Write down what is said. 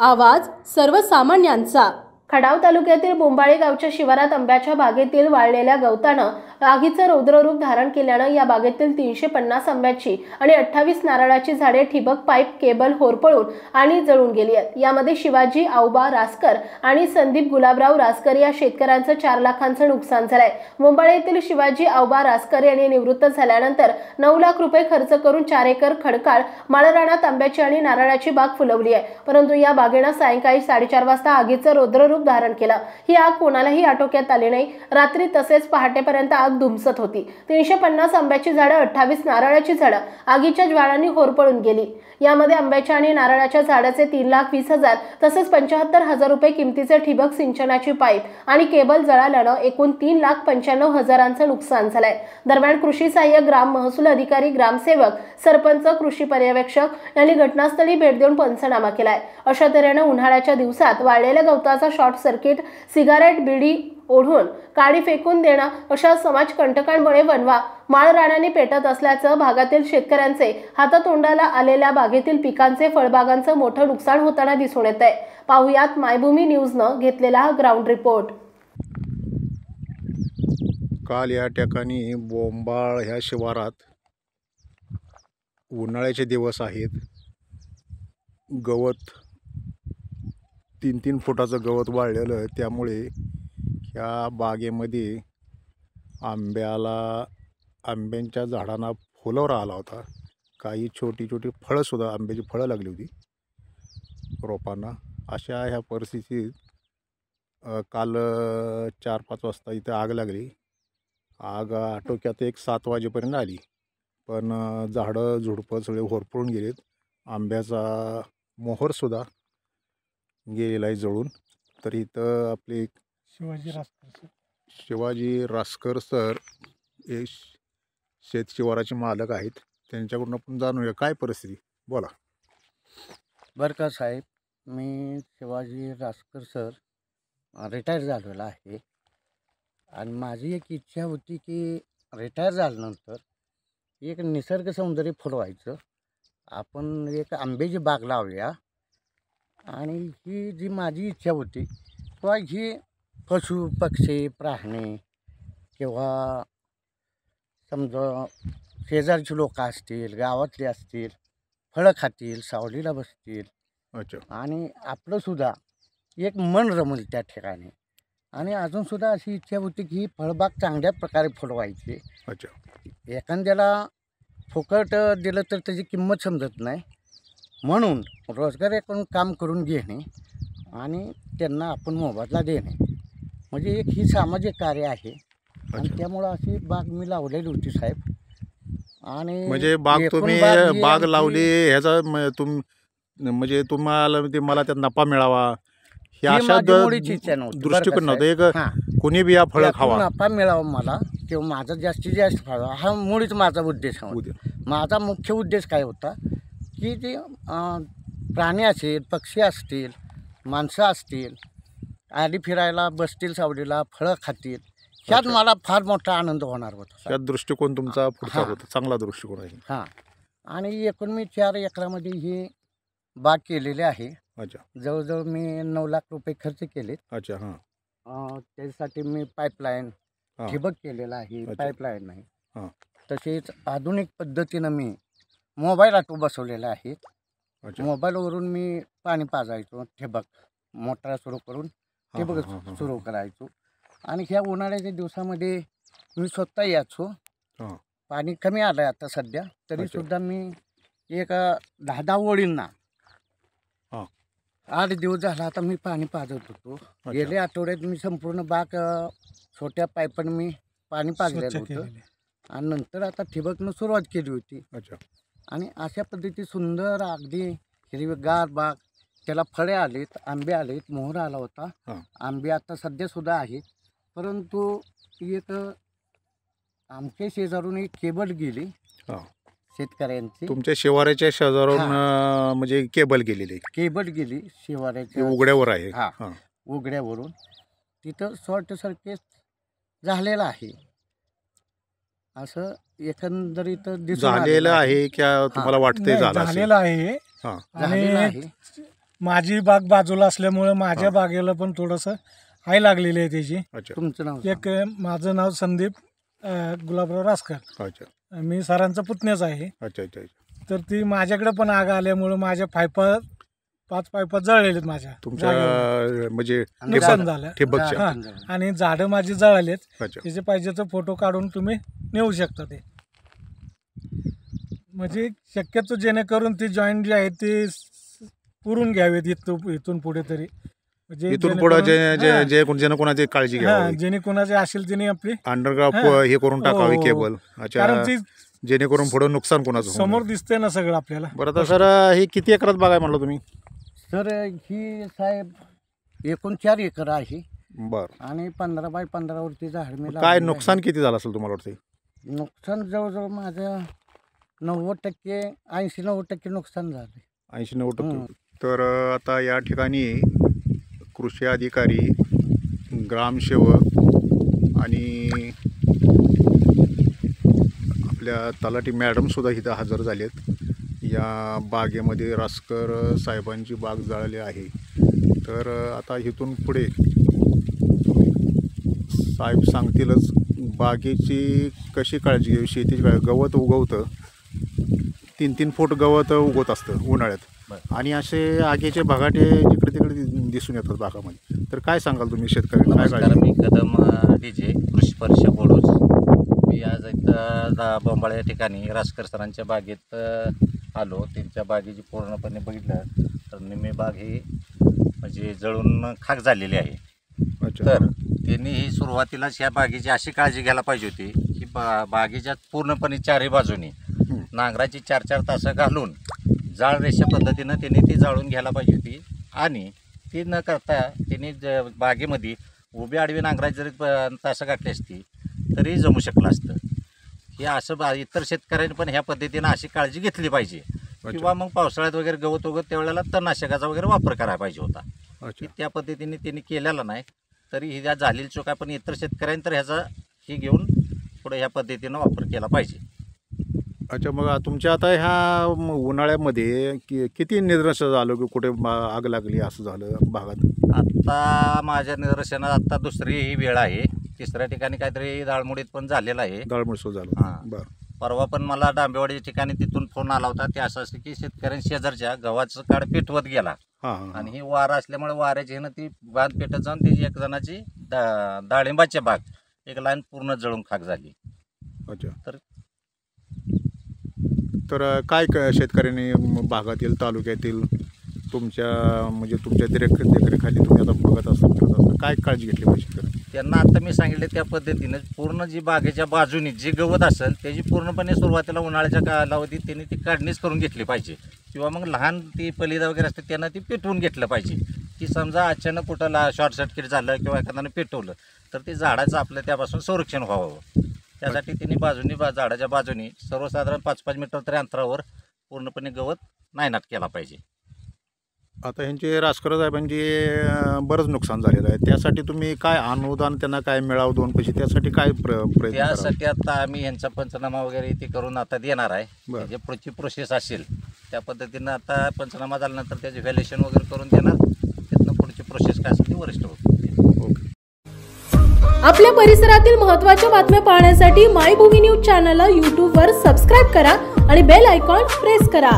आवाज सर्वसामान्यांचा। खडाव तालुक्यातील बोंबाळे गावच्या शिवारात आंब्याच्या बागेतील वाळलेल्या गवतानं आगीचं रौद्ररूप धारण केल्यानं या बागेतील 350 आंब्याची आणि 28 नारळाची झाडे ठिबक पाईप केबल होरपळून आणि जळून गेली आहेत। यामध्ये शिवाजी आऊबा रासकर आणि संदीप गुलाबराव रासकर या शेतकऱ्यांचं 4 लाखांचं नुकसान झालंय। बोंबाळे येथील शिवाजी आऊबा रासकर यांनी निवृत्त झाल्यानंतर 9 लाख रुपये खर्च करून 4 एकर खडकाळ माळरानात आंब्याची आणि नारळाची बाग फुलवली आहे। परंतु या बागेनं सायंकाळी 4:30 वाजता आगीचं रौद्ररूप धारण केलं। ही आग कोणालाही आटोक्यात आली नाही। रात्री तसेच पहाटेपर्यंत आग धुमसत होती। 350 आंब्याची झाडं, 28 नारळाची झाडं आगीच्या ज्वाळांनी होरपळून गेली। यामध्ये आंब्याच्या आणि नारळाच्या झाडाचे 3,20,000 तसेच 75,000 रुपये किमतीचे ठिबक सिंचनाची पाईप आणि केबल जळाल्यानं एकूण 3,95,000चं नुकसान झालंय। दरम्यान कृषी सहाय्यक, ग्राम महसूल अधिकारी, ग्रामसेवक, सरपंच, कृषी पर्यवेक्षक यांनी घटनास्थळी भेट देऊन पंचनामा केलाय। अशा तऱ्हेने उन्हाळ्याच्या दिवसात वाळलेल्या गवताचा शॉर्ट सर्किट, सिगारेट, बिडी ओढून काडी फेकून देणं अशा समाजकंटकांमुळे वणवा माळरानाने पेटत असल्याचं भागातील शेतकऱ्यांचे हातातोंडाला आलेल्या बागेतील पिकांचे, फळबागांचं मोठं नुकसान होताना दिसून येत आहे। पाहुयात मायभूमी न्यूजनं घेतलेला ग्राउंड रिपोर्ट। काल या ठिकाणी बोंबाळ ह्या शिवारात उन्हाळ्याचे दिवस आहेत। गवत 3-3 फुटाचं गवत वाळलेलं आहे, त्यामुळे ह्या बागेमध्ये आंब्यांच्या झाडांना फुलवर आला होता। काही छोटी छोटी फळंसुद्धा, आंब्याची फळं लागली होती रोपांना। अशा ह्या परिस्थितीत काल 4-5 वाजता इथं आग लागली। आग आटोक्यात 7 वाजेपर्यंत आली, पण झाडं झुडपं सगळे होरपळून गेलेत। आंब्याचा मोहरसुद्धा गेलेला आहे जळून। तर इथं आपले शिवाजी रासकर सर हे शेतशिवाराचे मालक आहेत, त्यांच्याकडून आपण जाणूया काय परिस्थिती। बोला। बरं का साहेब, मी शिवाजी रासकर सर रिटायर झालेला आहे आणि माझी एक इच्छा होती की रिटायर झाल्यानंतर एक निसर्ग सौंदर्य फुलवायचं, आपण एक आंब्याची बाग लावूया। आणि ही जी माझी इच्छा होती किंवा ही पशु पक्षी प्राणी किंवा समजा शेजारची लोक असतील, गावातली असतील, फळं खातील, सावलीला बसतील। अच्छा। आणि आपलंसुद्धा एक मन रमेल त्या ठिकाणी। आणि अजूनसुद्धा अशी इच्छा होती की ही फळबाग चांगल्या प्रकारे फुलवायची। अच्छा। एखाद्याला फुकट दिलं तर त्याची किंमत समजत नाही, म्हणून रोजगाराकडून काम करून घेणे आणि त्यांना आपण मोबदला देणे म्हणजे एक ही सामाजिक कार्य आहे। आणि त्यामुळं अशी बाग मी लावलेली होती साहेब। आणि म्हणजे बाग तुम्ही बाग लावली ह्याचा म्हणजे तुम्हाला मला त्यात नफा मिळावा ही अशा दृष्टिकोन नव्हतं। एक कोणी बी या फळं खावा, नफा मिळावा मला किंवा माझा जास्तीत जास्त फळ, हा मुळीच माझा उद्देश होता। माझा मुख्य उद्देश काय होता की जे प्राणी असतील, पक्षी असतील, माणसं असतील, आली फिरायला बसतील सावलीला, फळं खातील, ह्यात मला फार मोठा आनंद होणार होता। त्या दृष्टिकोन तुमचा पुढचा होता, चांगला दृष्टिकोन आहे। हां। आणि एकूण मी 4 एकरामध्ये ही बाग केलेली आहे। अच्छा। जवळजवळ मी 9 लाख रुपये खर्च केले। अच्छा। हां। त्यासाठी मी पाईपलाईन ठिबक केलेला आहे, पाईपलाईन नाही। हां। तसेच आधुनिक पद्धतीनं मी मोबाईल ऑटो बसवलेला आहे। मोबाईलवरून मी पाणी पाजायचो, ठिबक मोटर सुरू करून ठिबक सुरू करायचो। आणि ह्या उन्हाळ्याच्या दिवसामध्ये मी स्वतः यायचो। पाणी कमी आलं आहे आता सध्या, तरीसुद्धा मी एक 10-10 ओळींना 8 दिवस झाला आता मी पाणी पाजत होतो। गेल्या आठवड्यात मी संपूर्ण बाग छोट्या पाईपाने मी पाणी पाजलेलं होतं आणि नंतर आता ठिबकनं सुरुवात केली होती। अच्छा। आणि अशा पद्धती सुंदर अगदी हिरवीगार बाग, त्याला फळे आलेत, आंबे आलेत, मोहर आला होता। आंबे आता सध्यासुद्धा आहेत, परंतु एक आमच्या शेजारून एक केबल गेली शेतकऱ्यांची। तुमच्या शिवाराच्या शेजारून म्हणजे केबल गेलेली, केबल गेली शिवाराच्या उघड्यावर आहे। उघड्यावरून तिथं शॉर्ट सर्किट झालेला आहे असं एकंदरीत झालेलं आहे. क्या तुम्हाला वाटतंय झालेलं आहे? झालेलं आहे। माझी बाग बाजूला असल्यामुळे माझ्या बागेला पण थोडंसं हाय लागलेली आहे त्याची. अच्छा तुमचं नाव एक माझं नाव संदीप गुलाबराव रासकर, अच्छा मी सरांचा पुतण्याच आहे. अच्छा अच्छा अच्छा. तर ती माझ्याकडे पण आग आल्यामुळे माझ्या पाईपा 5 पाईपा जळलेलेत माझ्या तुमच्या जागेवर. म्हणजे नुकसान झालं ठिबकच्या. हा. आणि झाडं माझी जळालेत. अच्छा त्याचे पाहिजे तर फोटो काढून तुम्ही नेऊ शकता. ते म्हणजे शक्यतो जेणेकरून ती जॉईंट जी आहे ती पुरून घ्यावेत इथून पुढे तरी. म्हणजे इथून पुढे जेणेकरून- जे कोणाची काळजी हा, घ्यावी, जेणे कोणाचे असेल त्याने आपली अंडरग्राउंड हा. हे करून टाकावी हो. केबल. कारण अच्छा, ती जेणेकरून पुढे नुकसान कोणाचं होऊ समोर नये. दिसते ना सगळं आपल्याला. बरं तर सर, हे किती एकरात बाग आहे म्हणलं तुम्ही? सर ही साहेब एकूण 4 एकर आहे बरं, आणि 15 बाय 15 वरती झाड मी काय लावलेलं नुकसान आहे. किती झालं असेल तुम्हाला वाटते? नुकसान जवळजवळ माझं 90% 80-90% नुकसान झाले. 80-90%. तर आता या ठिकाणी कृषी अधिकारी, ग्रामसेवक आणि आपल्या तलाठी मॅडमसुद्धा इथं हजर झाले आहेत. या बागेमध्ये रासकर साहेबांची बाग जळाली आहे. तर आता इथून पुढे साहेब सांगतीलच बागेची कशी काळजी घ्यावी, शेतीची काळजी. गवत उगवतं, 3-3 फूट गवत उगवत असतं उन्हाळ्यात, आणि असे आगीचे भगाटे जिकडे तिकडे दिसून येतात बागामध्ये. तर काय सांगाल तुम्ही शेतकऱ्यांना, काय नमस्कार, काळजी? मी कदम डीजे कृषी परिषद बोडोज. मी आज इथं बोंबाळे या ठिकाणी रासकर सरांच्या बागेत आलो. त्यांच्या बागेची पूर्णपणे बघितलं तर निम्मी बाग ही म्हणजे जळून खाक झालेली आहे. अच्छा, तर त्यांनी ही सुरुवातीलाच ह्या बागेची अशी काळजी घ्यायला पाहिजे होती की बागेच्या पूर्णपणे चारही बाजूनी नांगराची 4-4 तासं घालून जाळ रेषा पद्धतीनं त्यांनी ती जाळून घ्यायला पाहिजे होती. आणि ती न करता त्यांनी बागेमध्ये उभी आडवी नांगराची जरी तासं घातली असती तरी जमू शकलं असतं. हे असं इतर शेतकऱ्यांनी पण ह्या पद्धतीनं अशी काळजी घेतली पाहिजे. किंवा मग पावसाळ्यात वगैरे गवत वगैरे त्यावेळेला तणनाशकाचा वगैरे वापर करायला पाहिजे होता. अच्छा. की त्या पद्धतीने त्यांनी केलेला नाही. तरी ही ज्या झालेली चूक आहे, पण इतर शेतकऱ्यांनी तर ह्याचा ही घेऊन पुढे ह्या पद्धतीनं वापर केला पाहिजे. अच्छा, मग तुमच्या आता ह्या उन्हाळ्यामध्ये किती निदर्शन झालं की कुठे आग लागली असं झालं भागात? आत्ता माझ्या निदर्शनात आत्ता दुसरी ही वेळ आहे. 3ऱ्या ठिकाणी काहीतरी दाळमुडीत पण झालेलं आहे. दळमुळसं झालं. हां. बरं. परवा पण मला डांबेवाडी ठिकाणी तिथून फोन आला होता. ते असं असतं की शेतकऱ्यांनी शेजारच्या गव्हाचं काड पेटवत गेला हां हां. आणि ही वारा असल्यामुळे वाऱ्याची ह्यानं ती बांध पेटत जाऊन त्याची एक जणाची डाळिंबाची बाग एक लाईन पूर्ण जळून खाक झाली. अच्छा. तर तर काय शेतकऱ्यांनी भागातील तालुक्यातील तुमच्या म्हणजे तुमच्या देखरेखाली तुम्ही आता बघत असता काय काळजी घेतली पाहिजे शेतकऱ्यांनी? त्यांना आता मी सांगितले त्या पद्धतीनं पूर्ण जी बागेच्या बाजूनी जे गवत असेल त्याची पूर्णपणे सुरुवातीला उन्हाळ्याच्या कालावधीत त्यांनी ती काढणीच करून घेतली पाहिजे. किंवा मग लहान ती पलिदा वगैरे असते त्यांना ती पेटवून घेतलं पाहिजे. की समजा अचानक कुठं शॉर्ट सर्किट झालं किंवा एखाद्यानं पेटवलं तर ते झाडाचं आपलं त्यापासून संरक्षण व्हावं. त्यासाठी त्यांनी बाजूनी झाडाच्या बाजूनी सर्वसाधारण 5-5 मीटर तरी अंतरावर पूर्णपणे गवत नायनाट केला पाहिजे. आता ह्यांचे रासकर साहेबांचे बरंच नुकसान झालेलं आहे. त्यासाठी तुम्ही काय अनुदान त्यांना काय मिळावं 2 पैसे त्यासाठी काय प्रयत्न कराल? त्यासाठी आता आम्ही यांचा पंचनामा वगैरे ते करून आता देणार आहे. बरं. त्याची पुढची प्रोसेस असेल त्या पद्धतीनं आता पंचनामा झाल्यानंतर त्याचे व्हॅल्युएशन वगैरे करून देणार. त्यातनं पुढची प्रोसेस काय असेल ती वरिष्ठ होईल. ओके. आपल्या परिसरातील महत्त्वाच्या बातम्या पाहण्यासाठी मायभूमी न्यूज चॅनलला यूट्यूबवर सबस्क्राईब करा आणि बेल आयकॉन प्रेस करा.